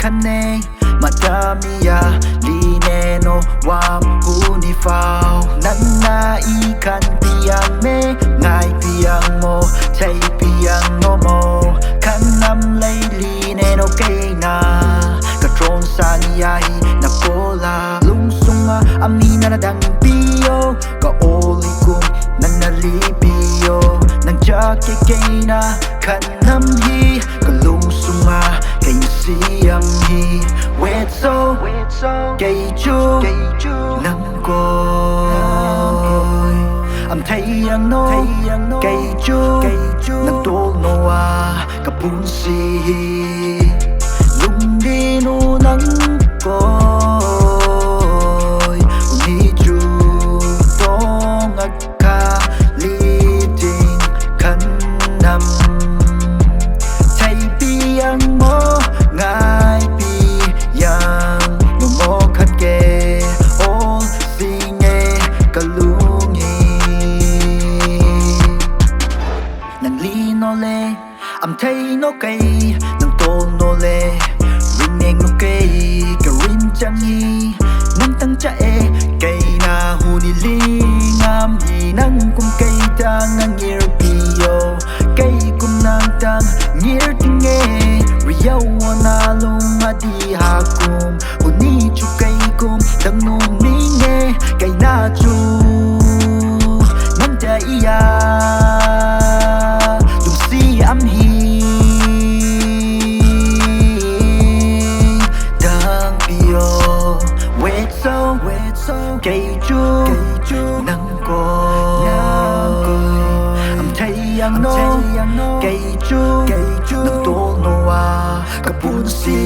kane madamiya line no wam unifao nana ikan piang me ngai piang mo chai piang no mo kanam lay line no kay na katron saniyay na kola lungsunga amina na dang piyo ka oli kum nanalipiyo nang jake kay na kanam hi kalungsunga kay siyam hi wet so kay chu nang koy am thay yang no kay chu nang tol no wa kapun si lung di nu nang koy uni chu tong akka li ting kan nam thay pi yang mo ngai pi yang no mo khat ke all sing e kalung hi nang li no le am thay no kai nang to no le ring eng no kai ka rin chang hi nang tang cha e kai na hu ni li ngam hi nang kum kai tang nang ngir pi yo kai kum nang tang ngir ting e riau na lung ma di ha kum hu ni chu kai kum tang nu ni nge kai na chu nang cha iya dung si am hi dang pio wet so kay chu nang ko am thay yang no kay chu nang to no wa kapun si